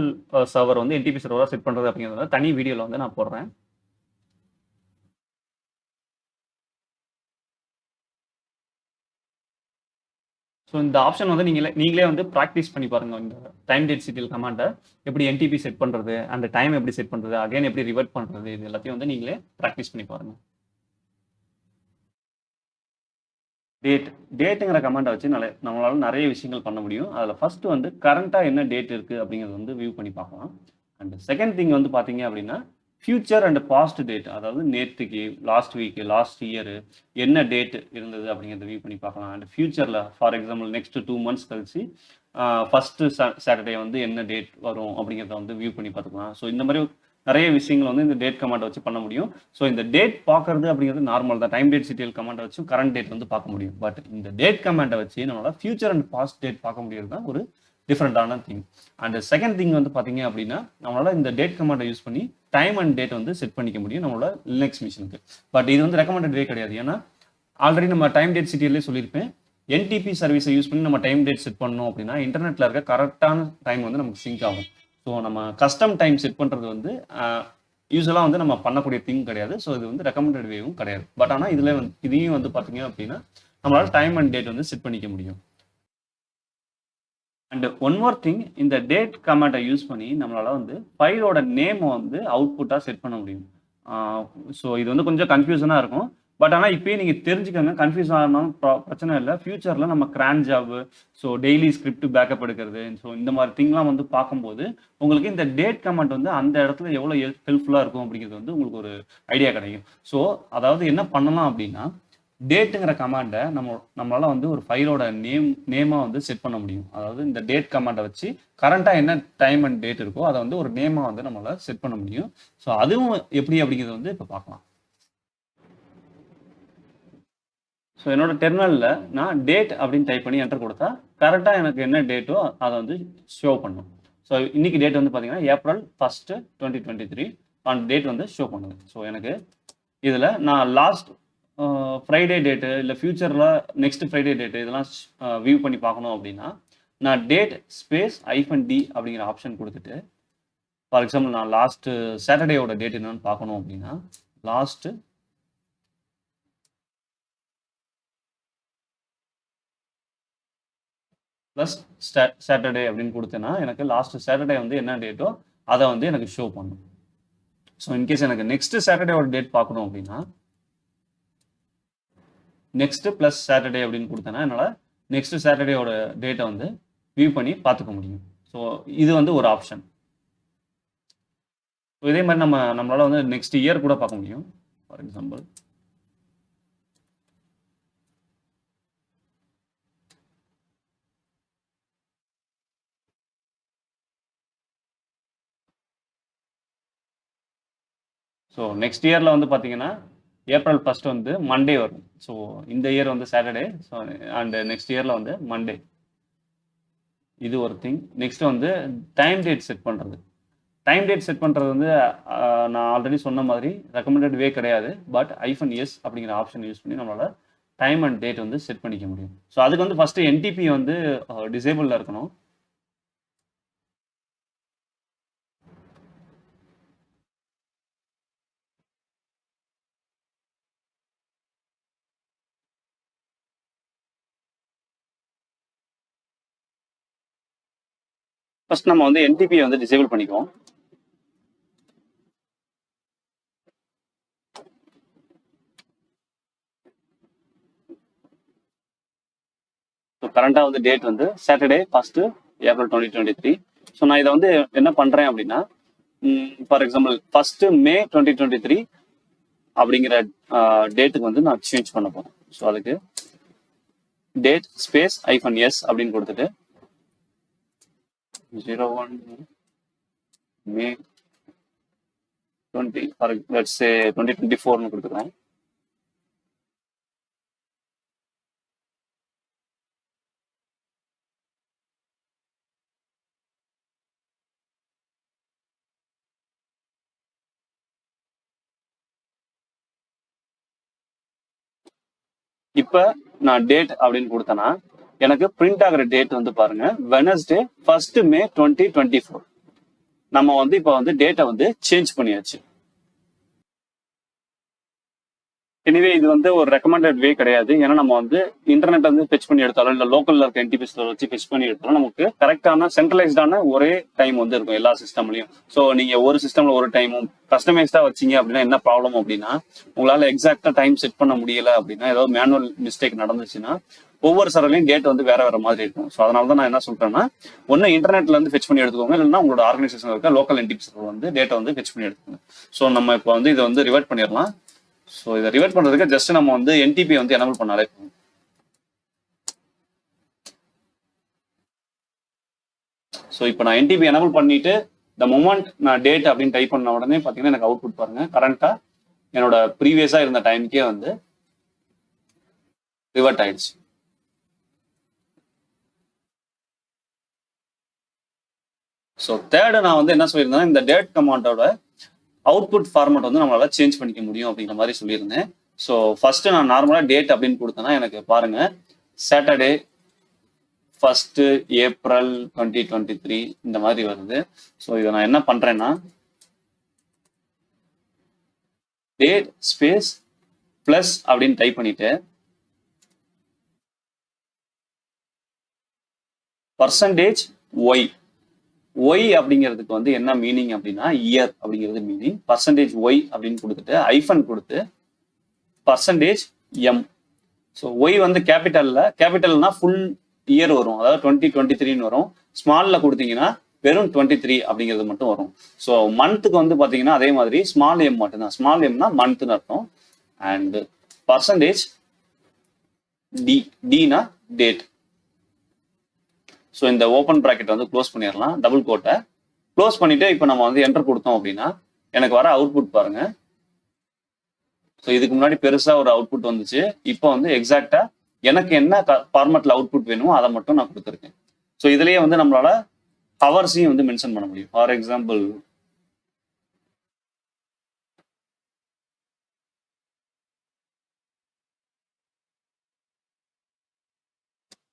Speaker 1: சர்வர் வந்து என்டிபி சர்வராக செட் பண்ணுறது அப்படிங்கிறத தனி வீடியோவில் வந்து நான் போடுறேன். ஸோ இந்த ஆப்ஷன் வந்து நீங்களே வந்து ப்ராக்டிஸ் பண்ணி பாருங்க. இந்த டைம் டேட் சிடிஎல் கமாண்டை எப்படி என்டிபி செட் பண்ணுறது, அந்த டைம் எப்படி செட் பண்ணுறது, அகைன் எப்படி ரிவர்ட் பண்ணுறது, இது எல்லாத்தையும் வந்து நீங்களே ப்ராக்டிஸ் பண்ணி பாருங்க. டேட்டுங்கிற கமாண்டை வச்சு நம்மளால நிறைய விஷயங்கள் பண்ண முடியும். அதில் ஃபர்ஸ்ட் வந்து கரண்ட்டாக என்ன டேட் இருக்குது அப்படிங்கிறது வந்து வியூ பண்ணி பார்க்கலாம். அண்ட் செகண்ட் திங் வந்து பார்த்தீங்க அப்படின்னா ஃபியூச்சர் அண்ட் பாஸ்ட் டேட், அதாவது நேற்றுக்கு, லாஸ்ட் வீக்கு, லாஸ்ட் இயரு என்ன டேட் இருந்தது அப்படிங்கிறத வியூ பண்ணி பார்க்கலாம். அண்ட் ஃபியூச்சரில் ஃபார் எக்ஸாம்பிள் நெக்ஸ்ட் 2 months கழிச்சு ஃபஸ்ட்டு சாட்டர்டே வந்து என்ன டேட் வரும் அப்படிங்கிறத வந்து வியூ பண்ணி பார்த்துக்கலாம். ஸோ இந்த மாதிரி நிறைய விஷயங்கள் வந்து இந்த டேட் கமாண்டை வச்சு பண்ண முடியும். ஸோ இந்த டேட் பார்க்கறது அப்படிங்கிறது நார்மல் தான். டைம் டேட் சிடிஎல் கமாண்டை வச்சு கரண்ட் டேட் வந்து பார்க்க முடியும். பட் இந்த டேட் கமாண்டை வச்சு நம்மளால ஃபியூச்சர் அண்ட் பாஸ்ட் டேட் பார்க்க முடியாது தான் ஒரு டிஃப்ரெண்டான திங். அண்ட் செகண்ட் திங் வந்து பார்த்தீங்க அப்படின்னா நம்மளால இந்த டேட் கமாண்டை யூஸ் பண்ணி டைம் அண்ட் டேட் வந்து செட் பண்ணிக்க முடியும் நம்மளோட லினக்ஸ் மிஷினுக்கு. பட் இது வந்து ரெக்கமெண்டட் வே கிடையாது. ஏன்னா ஆல்ரெடி நம்ம டைம் டேட் சிடிஎல்லே சொல்லியிருப்பேன், என்டிபி சர்வீஸை யூஸ் பண்ணி நம்ம டைம் டேட் செட் பண்ணோம் அப்படின்னா இன்டர்நெட்டில் இருக்க கரெக்டான டைம் வந்து நமக்கு சிங்க் ஆகும். ஸோ நம்ம கஸ்டம் டைம் செட் பண்ணுறது வந்து யூஸ்வலாக வந்து நம்ம பண்ணக்கூடிய திங் கிடையாது. ஸோ இது வந்து ரெக்கமெண்டட் வேவும் கிடையாது. பட் ஆனால் இதில் வந்து இதையும் வந்து பார்த்தீங்க அப்படின்னா நம்மளால டைம் அண்ட் டேட் வந்து செட் பண்ணிக்க முடியும். அண்ட் ஒன் மோர் திங், இந்த டேட் கமாண்டை யூஸ் பண்ணி நம்மளால வந்து ஃபைலோட நேமை வந்து அவுட்புட்டாக செட் பண்ண முடியும். ஸோ இது வந்து கொஞ்சம் கன்ஃபியூஷனாக இருக்கும். பட் ஆனால் இப்போயே நீங்கள் தெரிஞ்சுக்கோங்க, கன்ஃபியூஸ் ஆனாலும் பிரச்சனை இல்லை. ஃபியூச்சரில் நம்ம Kiran job, so daily script backup எடுக்கிறது, ஸோ இந்த மாதிரி திங்லாம் வந்து பார்க்கும்போது உங்களுக்கு இந்த டேட் கமெண்ட் வந்து அந்த இடத்துல எவ்வளோ ஹெல்ப்ஃபுல்லாக இருக்கும் அப்படிங்கிறது வந்து உங்களுக்கு ஒரு ஐடியா கிடைக்கும். ஸோ அதாவது என்ன பண்ணலாம் அப்படின்னா டேட்டுங்கிற கமாண்டை நம்மளால வந்து ஒரு ஃபைலோட நேமாக வந்து செட் பண்ண முடியும். அதாவது இந்த டேட் கமாண்டை வச்சு கரண்ட்டாக என்ன டைம் அண்ட் டேட் இருக்கோ அதை வந்து ஒரு நேமாக வந்து நம்மளால செட் பண்ண முடியும். ஸோ அதுவும் எப்படி அப்படிங்கிறது வந்து இப்போ பார்க்கலாம். ஸோ என்னோட டெர்மினலில் நான் டேட் அப்படின்னு டைப் பண்ணி என்டர் கொடுத்தா கரெக்டாக எனக்கு என்ன டேட்டோ அதை வந்து ஷோ பண்ணும். ஸோ இன்னைக்கு டேட் வந்து பார்த்தீங்கன்னா April 1st 2023 அந்த டேட் வந்து ஷோ பண்ணுது. ஸோ எனக்கு இதில் நான் லாஸ்ட் ஃப்ரைடே டேட்டு இல்லை ஃபியூச்சரில் நெக்ஸ்ட் ஃப்ரைடே டேட்டு இதெல்லாம் வியூ பண்ணி பார்க்கணும் அப்படின்னா நான் டேட் ஸ்பேஸ் -d அப்படிங்கிற ஆப்ஷன் கொடுத்துட்டு, ஃபார் எக்ஸாம்பிள் நான் லாஸ்ட்டு சாட்டர்டேயோட டேட் என்னன்னு பார்க்கணும் அப்படின்னா லாஸ்ட்டு ப்ளஸ் சாட்டர்டே அப்படின்னு கொடுத்தேன்னா எனக்கு லாஸ்ட் சாட்டர்டே வந்து என்ன டேட்டோ அதை வந்து எனக்கு ஷோ பண்ணும். ஸோ இன்கேஸ் எனக்கு நெக்ஸ்ட் சாட்டர்டேவோட டேட் பார்க்கணும் அப்படின்னா நெக்ஸ்ட் ப்ளஸ் சாட்டர்டே அப்படின்னு கொடுத்தேன்னா என்னால் நெக்ஸ்ட் சாட்டர்டேவோட டேட்டை வந்து வியூ பண்ணி பார்த்துக்க முடியும். ஸோ இது வந்து ஒரு ஆப்ஷன். ஸோ இதே மாதிரி நம்மளால வந்து நெக்ஸ்ட் இயர் கூட பார்க்க முடியும். ஃபார் எக்ஸாம்பிள் ஸோ நெக்ஸ்ட் இயரில் வந்து பார்த்தீங்கன்னா April 1st வந்து மண்டே வரும். ஸோ இந்த இயர் வந்து சாட்டர்டே, ஸோ அண்ட் நெக்ஸ்ட் இயரில் வந்து மண்டே. இது ஒரு திங். நெக்ஸ்ட் வந்து டைம் டேட் செட் பண்ணுறது. டைம் டேட் செட் பண்ணுறது வந்து நான் ஆல்ரெடி சொன்ன மாதிரி ரெக்கமெண்டட் வே கிடையாது. பட் -s அப்படிங்கிற ஆப்ஷன் யூஸ் பண்ணி நம்மளால் டைம் அண்ட் டேட் வந்து செட் பண்ணிக்க முடியும். ஸோ அதுக்கு வந்து ஃபஸ்ட்டு என்டிபி வந்து டிசேபிளில் இருக்கணும். ஃபர்ஸ்ட் நம்ம வந்து என்டிபியை வந்து டிசேபிள் பண்ணிக்குவோம். ஸோ கரண்டாக வந்து டேட் வந்து சாட்டர்டே 1st April 2023. ஸோ நான் இதை வந்து என்ன பண்ணுறேன் அப்படின்னா ஃபார் எக்ஸாம்பிள் 1st May 2023 அப்படிங்கிற டேட்டுக்கு வந்து நான் சேஞ்ச் பண்ண போகிறேன். ஸோ அதுக்கு டேட் ஸ்பேஸ் -s அப்படின்னு கொடுத்துட்டு 01 May 20 let's say 2024னு கொடுத்துக்கிறேன். இப்ப நான் டேட் அப்படின்னு கொடுத்தேன்னா எனக்கு பிரிண்ட் ஆகிற டேட் வந்து பாருங்க வெனஸ்டே 1 May 2024. நம்ம வந்து இப்ப வந்து டேட்டை வந்து சேஞ்ச் பண்ணியாச்சு. எனிவே இது வந்து ஒரு ரெக்கமெண்டட் வே கிடையாது. ஏன்னா நம்ம வந்து இன்டர்நெட் வந்து ஃபெச் பண்ணி எடுத்தாலும் இல்லை லோக்கல்ல இருக்க என்டிபி வச்சு ஃபெச் பண்ணி எடுத்தாலும் நமக்கு கரெக்டான சென்ட்ரலைஸ்டான ஒரே டைம் வந்து இருக்கும் எல்லா சிஸ்டம்லையும். ஸோ நீங்க ஒரு சிஸ்டம்ல ஒரு டைமும் கஸ்டமைஸ்டா வச்சீங்க அப்படின்னா என்ன ப்ராப்ளம் அப்படின்னா உங்களால எக்ஸாக்டா டைம் செட் பண்ண முடியல அப்படின்னா ஏதாவது மேனுவல் மிஸ்டேக் நடந்துச்சுன்னா ஒவ்வொரு சர்வர்லையும் டேட் வந்து வேற வேற மாதிரி இருக்கும். ஸோ அதனால தான் நான் என்ன சொல்றேன்னா ஒன்னு இன்டர்நெட்ல இருந்து ஃபெச் பண்ணி எடுத்துக்கோங்க, இல்லைன்னா உங்களோட ஆர்கனைசேஷன் இருக்க லோக்கல் என்டிபி சர்வர் வந்து டேட்டா வந்து ஃபெச் பண்ணி எடுத்துக்கோங்க. ஸோ நம்ம இப்போ வந்து இதை வந்து ரிவர்ட் பண்ணிடலாம். ஸோ இதை ரிவர்ட் பண்றதுக்கு ஜஸ்ட் நம்ம வந்து என்டிபி வந்து எனபிள் பண்ணாலே போதும். ஸோ இப்போ நான் என்டிபி எனபிள் பண்ணிட்டு த மொமெண்ட் நான் டேட் அப்படின்னு டைப் பண்ண உடனே பார்த்தீங்கன்னா எனக்கு அவுட்புட் பாருங்க கரண்டா என்னோட ப்ரீவியஸா இருந்த டைமுக்கே வந்து ரிவர்ட் ஆயிடுச்சு. ஸோ தேர்டு நான் வந்து என்ன சொல்லியிருந்தேன்னா இந்த டேட் கமாண்டோட அவுட்புட் ஃபார்மேட் வந்து நம்மளால சேஞ்ச் பண்ணிக்க முடியும் அப்படிங்கிற மாதிரி சொல்லியிருந்தேன். ஸோ ஃபர்ஸ்ட் நான் நார்மலா டேட் அப்படின்னு கொடுத்தேன்னா எனக்கு பாருங்க சாட்டர்டே 1 April 2023 இந்த மாதிரி வருது. ஸோ இதை நான் என்ன பண்றேன்னா டேட் ஸ்பேஸ் பிளஸ் அப்படின்னு டைப் பண்ணிட்டு %y ஒய் அப்படிங்கிறதுக்கு வந்து என்ன மீனிங் அப்படின்னா இயர் அப்படிங்கிறது மீனிங். %y அப்படின்னு கொடுத்துட்டு ஐஃபன் கொடுத்து %m. ஸோ ஒய் வந்து கேபிட்டல்னா ஃபுல் இயர் வரும், அதாவது 2023 வரும். ஸ்மால்ல கொடுத்தீங்கன்னா வெறும் 23 அப்படிங்கிறது மட்டும் வரும். ஸோ மந்த்துக்கு வந்து பார்த்தீங்கன்னா அதே மாதிரி ஸ்மால் எம் மட்டும்தான். ஸ்மால் எம்னா மந்த்னு அர்த்தம். And %d date. ஸோ இந்த ஓப்பன் ப்ராக்கெட் வந்து க்ளோஸ் பண்ணிடலாம், டபுள் கோட்டை க்ளோஸ் பண்ணிட்டு இப்போ நம்ம வந்து என்டர் கொடுத்தோம் அப்படின்னா எனக்கு வர அவுட்புட் பாருங்க. ஸோ இதுக்கு முன்னாடி பெருசா ஒரு அவுட்புட் வந்துச்சு. இப்போ வந்து எக்ஸாக்டா எனக்கு என்ன ஃபார்மேட்ல அவுட்புட் வேணுமோ அதை மட்டும் நான் கொடுத்துருக்கேன். ஸோ இதுலயே வந்து நம்மளால ஹவர்ஸையும் வந்து மென்ஷன் பண்ண முடியும். ஃபார் எக்ஸாம்பிள்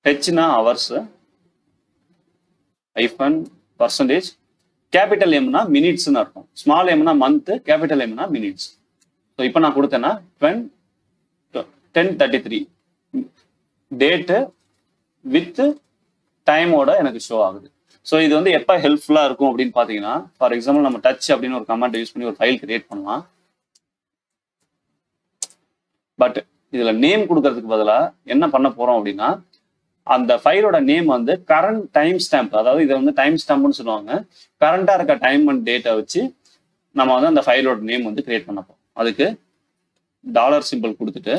Speaker 1: ஹெச்னா ஹவர்ஸ், ஐஃபன் %, கேபிட்டல் எம்னா மினிட்ஸ்னு அர்த்தம், ஸ்மால் எம்னா மந்த், கேபிட்டல் எம்னா மினிட்ஸ். ஸோ இப்போ நான் கொடுத்தேன்னா 10:33 டேட்டு வித் டைமோட எனக்கு ஷோ ஆகுது. ஸோ இது வந்து எப்போ ஹெல்ப்ஃபுல்லாக இருக்கும் அப்படின்னு பார்த்தீங்கன்னா ஃபார் எக்ஸாம்பிள் நம்ம டச் அப்படின்னு ஒரு கமாண்ட் யூஸ் பண்ணி ஒரு ஃபைல் கிரியேட் பண்ணலாம். பட் இதில் நேம் கொடுக்கறதுக்கு பதிலாக என்ன பண்ண போகிறோம் அப்படின்னா அந்த ஃபைலோட நேம் வந்து கரண்ட் டைம் ஸ்டாம்ப், அதாவது இதை வந்து டைம் ஸ்டாம்ப்னு சொல்லுவாங்க. கரண்டா இருக்க டைம் அண்ட் டேட்டை வச்சு நம்ம வந்து அந்த ஃபைலோட நேம் வந்து கிரியேட் பண்ண போறோம். அதுக்கு $சிம்பிள் கொடுத்துட்டு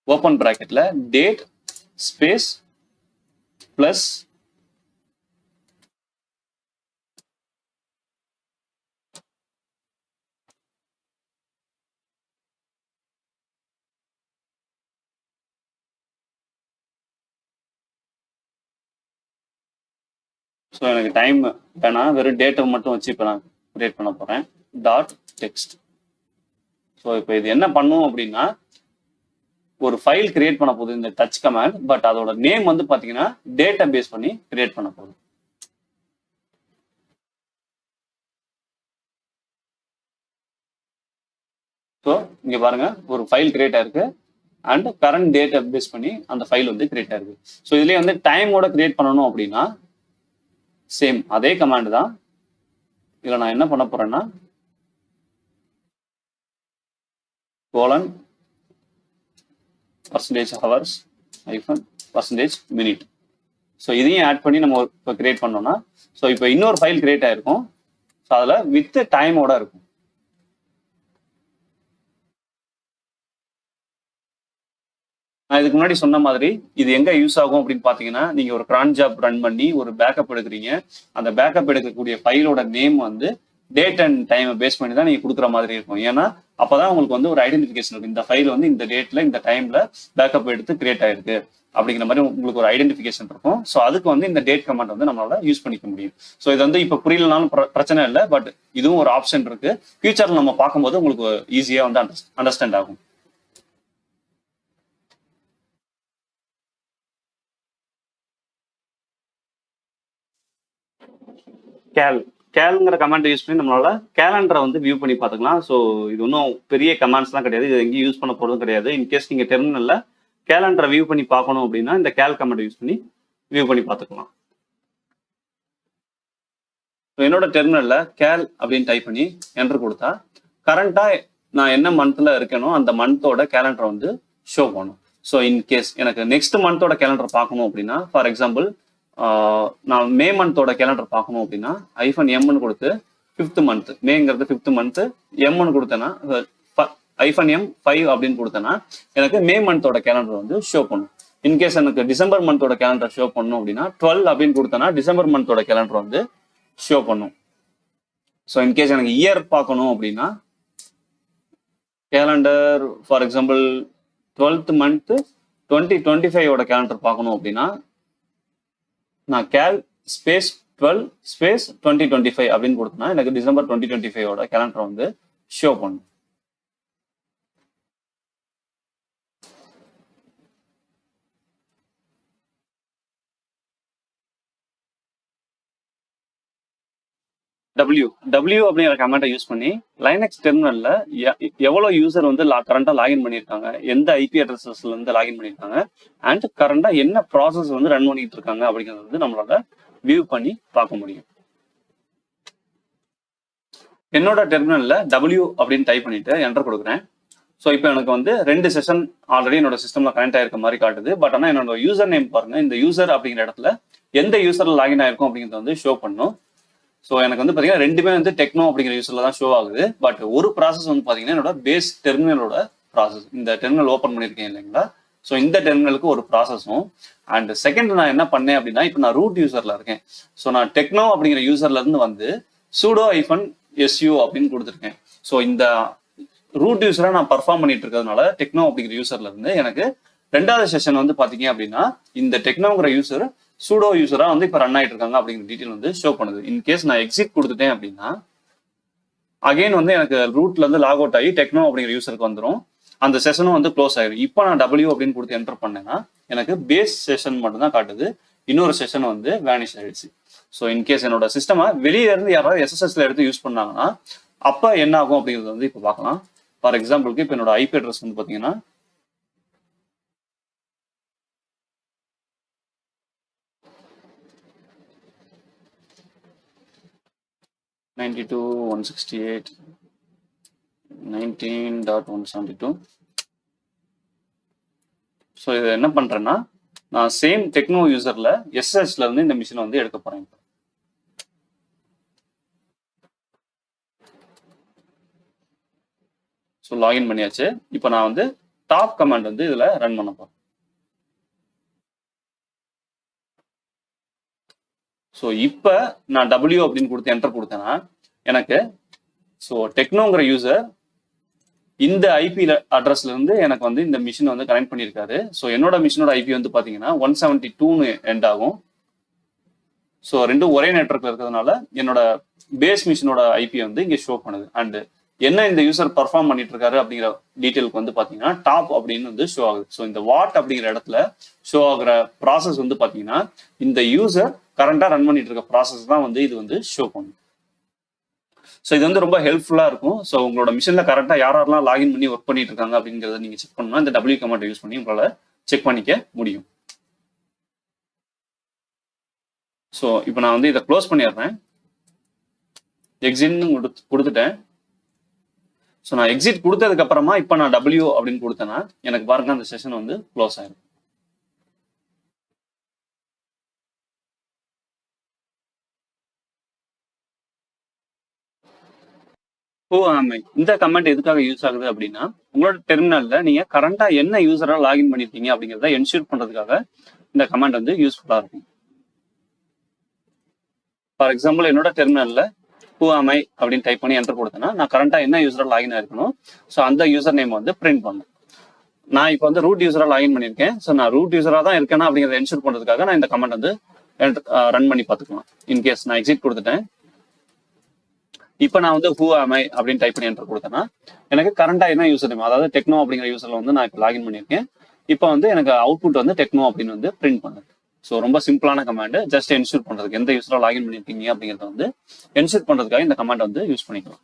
Speaker 1: ஓப்பன் பிராக்கெட்ல டேட் ஸ்பேஸ் பிளஸ் ஸோ எனக்கு டைம் வேணாம், வெறும் டேட்டை மட்டும் வச்சு இப்போ நான் கிரியேட் பண்ண போறேன். .text. ஸோ இப்போ இது என்ன பண்ணும் அப்படின்னா ஒரு ஃபைல் கிரியேட் பண்ண போகுது இந்த டச் கமாண்ட். பட் அதோட நேம் வந்து பாத்தீங்கன்னா டேட்டா பேஸ் பண்ணி கிரியேட் பண்ண போகுது. ஸோ இங்க பாருங்க ஒரு ஃபைல் கிரியேட் ஆயிருக்கு அண்ட் கரண்ட் டேட்டா பேஸ் பண்ணி அந்த ஃபைல் வந்து கிரியேட் ஆயிருக்கு. ஸோ இதுலயே வந்து டைமோட கிரியேட் பண்ணணும் அப்படின்னா சேம் அதே கமாண்ட் தான். இதுல நான் என்ன பண்ண போறேன்னா %hours ஐஃபன் %minute. ஸோ இதையும் ஆட் பண்ணி நம்ம இப்போ கிரியேட் பண்ணோம்னா ஸோ இப்போ இன்னொரு ஃபைல் கிரியேட் ஆயிருக்கும். ஸோ அதுல வித் டைமோட இருக்கும். நான் இதுக்கு முன்னாடி சொன்ன மாதிரி இது எங்க யூஸ் ஆகும் அப்படின்னு பாத்தீங்கன்னா நீங்க ஒரு cron job ரன் பண்ணி ஒரு பேக்கப் எடுக்கிறீங்க. அந்த பேக்கப் எடுக்கக்கூடிய ஃபைலோட நேம் வந்து டேட் அண்ட் டைமை பேஸ் பண்ணி தான் நீங்க கொடுக்குற மாதிரி இருக்கும். ஏன்னா அப்பதான் உங்களுக்கு வந்து ஒரு ஐடென்டிஃபிகேஷன் இருக்கும். இந்த ஃபைல் வந்து இந்த டேட்ல இந்த டைம்ல பேக்கப் எடுத்து கிரியேட் ஆயிருக்கு அப்படிங்கிற மாதிரி உங்களுக்கு ஒரு ஐடென்டிஃபிகேஷன் இருக்கும். ஸோ அதுக்கு வந்து இந்த டேட் கமாண்ட் வந்து நம்மளால யூஸ் பண்ணிக்க முடியும். ஸோ இது வந்து இப்போ புரியலனாலும் பிரச்சனை இல்லை. பட் இதுவும் ஒரு ஆப்ஷன் இருக்கு. ஃபியூச்சர்ல நம்ம பார்க்கும்போது உங்களுக்கு ஈஸியா வந்து அண்டர்ஸ்டாண்ட் ஆகும். கேல்ங்கிற கமாண்ட் யூஸ் பண்ணி நம்மளால கேலண்டரை வந்து வியூ பண்ணி பார்த்துக்கலாம். ஸோ இது ஒன்றும் பெரிய கமாண்ட்ஸ்லாம் கிடையாது, இது எங்கேயும் யூஸ் பண்ண போகிறதும் கிடையாது. இன்கேஸ் நீங்கள் டெர்மினலில் கேலண்டரை வியூ பண்ணி பார்க்கணும் அப்படின்னா இந்த கேல் கமாண்ட் யூஸ் பண்ணி வியூ பண்ணி பார்த்துக்கலாம். ஸோ என்னோட டெர்மினலில் கேல் அப்படின்னு டைப் பண்ணி என்டர் கொடுத்தா கரண்டாக நான் என்ன மந்த்தில் இருக்கேனோ அந்த மந்தோட கேலண்டரை வந்து ஷோ பண்ணும். ஸோ இன்கேஸ் எனக்கு நெக்ஸ்ட் மந்தோட கேலண்டர் பார்க்கணும் அப்படின்னா, ஃபார் எக்ஸாம்பிள் நான் மே மந்தோட கேலண்டர் பார்க்கணும் அப்படின்னா -M கொடுத்து 5th month, மேங்கிறது 5th month, M கொடுத்தேன்னா -M5 அப்படின்னு கொடுத்தேன்னா எனக்கு மே மந்தோட கேலண்டர் வந்து ஷோ பண்ணும். இன்கேஸ் எனக்கு டிசம்பர் மந்தோட கேலண்டர் ஷோ பண்ணணும் அப்படின்னா 12 அப்படின்னு கொடுத்தேன்னா டிசம்பர் மந்தோட கேலண்டர் வந்து ஷோ பண்ணும். ஸோ இன்கேஸ் எனக்கு இயர் பார்க்கணும் அப்படின்னா calendar for example 12th month 2025 calendar பார்க்கணும் அப்படின்னா நான் கேல் ஸ்பேஸ் 12 ஸ்பேஸ் 2025 அப்படின்னு கொடுத்தேன்னா எனக்கு டிசம்பர் 2025 கேலண்டர் வந்து ஷோ பண்ணும். டபிள்யூ அப்படிங்கிற கமெண்ட்டை யூஸ் பண்ணி லைனக்ஸ் டெர்மினல்ல எவ்வளவு யூசர் வந்து கரண்டா லாகின் பண்ணியிருக்காங்க, எந்த ஐபி அட்ரஸஸ்ல இருந்து லாகின் பண்ணியிருக்காங்க, அண்ட் கரண்டா என்ன ப்ராசஸ் வந்து ரன் பண்ணிட்டு இருக்காங்க அப்படிங்கிறது வந்து நம்மளால வியூ பண்ணி பார்க்க முடியும். என்னோட டெர்மினல்ல டபிள்யூ அப்படின்னு டைப் பண்ணிட்டு என்டர் கொடுக்குறேன். ஸோ இப்போ எனக்கு வந்து 2 செஷன் ஆல்ரெடி என்னோட சிஸ்டம்ல கனெக்ட் ஆயிருக்க மாதிரி காட்டுது. பட் ஆனால் என்னோட யூசர் நேம் பாருங்க, இந்த யூசர் அப்படிங்கிற இடத்துல எந்த யூசர்ல லாகின் ஆயிருக்கும் அப்படிங்கிறது வந்து ஷோ பண்ணும். ஸோ எனக்கு வந்து பார்த்தீங்கன்னா ரெண்டுமே வந்து டெக்னோ அப்படிங்கிற யூசர்ல தான் ஷோ ஆகுது. பட் ஒரு ப்ராசஸ் வந்து பார்த்தீங்கன்னா என்னோட பேஸ் டெர்மினலோட ப்ராசஸ், இந்த டெர்மினல் ஓப்பன் பண்ணியிருக்கேன் இல்லைங்களா, ஸோ இந்த டெர்மினலுக்கு ஒரு ப்ராசஸும், அண்ட் செகண்ட் நான் என்ன பண்ணேன் அப்படின்னா இப்போ நான் ரூட் யூசர்ல இருக்கேன். ஸோ நான் டெக்னோ அப்படிங்கிற யூசர்ல இருந்து வந்து sudo -su அப்படின்னு கொடுத்துருக்கேன். ஸோ இந்த ரூட் யூசரா நான் பர்ஃபார்ம் பண்ணிட்டு இருக்கிறதுனால டெக்னோ அப்படிங்கிற யூசர்ல இருந்து எனக்கு 2வது செஷன் வந்து பாத்தீங்க அப்படின்னா இந்த டெக்னோங்கிற யூசர் சூடோ யூசரா வந்து இப்ப ரன் ஆயிட்டு இருக்காங்க அப்படிங்கிற டீட்டெயில் வந்து ஷோ பண்ணுது. இன்கேஸ் நான் எக்ஸிட் கொடுத்துட்டேன் அப்படின்னா அகைன் வந்து எனக்கு ரூட்ல இருந்து லாக் அவுட் ஆகி டெக்னோ அப்படிங்கிற யூசருக்கு வந்துடும், அந்த செஷனும் வந்து க்ளோஸ் ஆயிடும். இப்போ நான் டபிள்யூ அப்படின்னு கொடுத்து என்டர் பண்ணேன்னா எனக்கு பேஸ் செஷன் மட்டும் தான் காட்டுது, இன்னொரு செஷன் வந்து வேனிஷ் ஆயிடுச்சு. ஸோ இன்கேஸ் என்னோட சிஸ்டமா வெளியில இருந்து யாராவது SSSல எடுத்து யூஸ் பண்ணாங்கன்னா அப்ப என்ன ஆகும் அப்படிங்கிறது வந்து இப்போ பார்க்கலாம். ஃபார் எக்ஸாம்பிளுக்கு இப்போ என்னோட ஐபி அட்ரஸ் வந்து பாத்தீங்கன்னா 92.168.19.172. ஸோ இதை என்ன பண்றேன்னா நான் சேம் டெக்னோ யூசர்ல SSHல இருந்து இந்த மிஷினை வந்து எடுக்க போறேன். ஸோ லாகின் பண்ணியாச்சு. இப்போ நான் வந்து டாப் கமாண்ட் வந்து இதுல ரன் பண்ண போறேன். ஸோ இப்போ நான் டபிள்யூ அப்படின்னு கொடுத்து என்டர் கொடுத்தேன்னா எனக்கு ஸோ டெக்னோங்கிற யூசர் இந்த ஐபி அட்ரஸ்ல இருந்து எனக்கு வந்து இந்த மிஷினை வந்து கனெக்ட் பண்ணியிருக்காரு. ஸோ என்னோட மிஷினோட ஐபி வந்து பாத்தீங்கன்னா 172ன்னு எண்ட் ஆகும். ஸோ ரெண்டும் ஒரே நெட்வொர்க்ல இருக்கிறதுனால என்னோட பேஸ் மிஷினோட ஐபி வந்து இங்க ஷோ பண்ணுது. அண்ட் என்ன இந்த யூசர் பர்ஃபார்ம் பண்ணிட்டு இருக்காரு அப்படிங்கிற டீட்டெயிலுக்கு வந்து பாத்தீங்கன்னா டாப் அப்படின்னு வந்து ஷோ ஆகுது. ஸோ இந்த வாட் அப்படிங்கிற இடத்துல ஷோ ஆகுற ப்ராசஸ் வந்து பாத்தீங்கன்னா இந்த யூசர் கரண்டா ரன் பண்ணிட்டு இருக்க ப்ராசஸ் தான் வந்து இது வந்து ஷோ பண்ணும். ஸோ இது வந்து ரொம்ப ஹெல்ப்ஃபுல்லா இருக்கும். ஸோ உங்களோட மிஷின்ல கரெக்டா யாரெல்லாம் லாகின் பண்ணி ஒர்க் பண்ணிட்டு இருக்காங்க அப்படிங்கிறத நீங்க செக் பண்ணணும்னா இந்த டபிள்யூ கமாண்ட் யூஸ் பண்ணி உங்களால செக் பண்ணிக்க முடியும். ஸோ இப்போ நான் வந்து இதை க்ளோஸ் பண்ணிடுறேன், எக்ஸிட்னு கொடுத்துட்டேன். ஸோ நான் எக்ஸிட் கொடுத்ததுக்கு அப்புறமா இப்போ நான் டபிள்யூ அப்படின்னு கொடுத்தேன்னா எனக்கு பாருங்க அந்த செஷன் வந்து க்ளோஸ் ஆயிடும். இந்த கமெண்ட் எதுக்காக யூஸ் ஆகுது அப்படின்னா உங்களோட டெர்மினல்ல நீங்க கரண்டா என்ன யூசரா லாகின் பண்ணிருக்கீங்க அப்படிங்கிறத என்ஷூர் பண்றதுக்காக இந்த கமெண்ட் வந்து யூஸ்ஃபுல்லா இருக்கும். ஃபார் எக்ஸாம்பிள் என்னோட டெர்மினல்ல whoami அப்படின்னு டைப் பண்ணி என்டர் கொடுத்தேன்னா நான் கரண்டா என்ன யூசரா லாகின் ஆயிருக்கணும், ஸோ அந்த யூசர் நேம் வந்து பிரிண்ட் பண்ணும். நான் இப்போ வந்து ரூட் யூசரா லாகின் பண்ணியிருக்கேன். ஸோ நான் ரூட் யூசரா தான் இருக்கேனா அப்படிங்கிறத என்ஷூர் பண்றதுக்காக நான் இந்த கமெண்ட் வந்து ரன் பண்ணி பார்த்துக்கலாம். இன்கேஸ் நான் எக்ஸிட் கொடுத்துட்டேன், இப்போ நான் வந்து whoami அப்படின்னு டைப் பண்ணி என்டர் கொடுத்தேன்னா எனக்கு கரண்டா என்ன யூசர் நேம், அதாவது டெக்னோ அப்படிங்கிற யூசர்ல வந்து நான் இப்போ லாகின் பண்ணியிருக்கேன். இப்போ வந்து எனக்கு அவுட்புட் வந்து டெக்னோ அப்படின்னு வந்து பிரிண்ட் பண்ணுது. ஸோ ரொம்ப சிம்பிளான கமாண்ட், ஜஸ்ட் என்ஷூர் பண்றதுக்கு எந்த யூஸரா லாகின் பண்ணிருக்கீங்க அப்படிங்கறத வந்து என்ஷூர் பண்றதுக்காக இந்த கமாண்ட் வந்து யூஸ் பண்ணிக்கலாம்.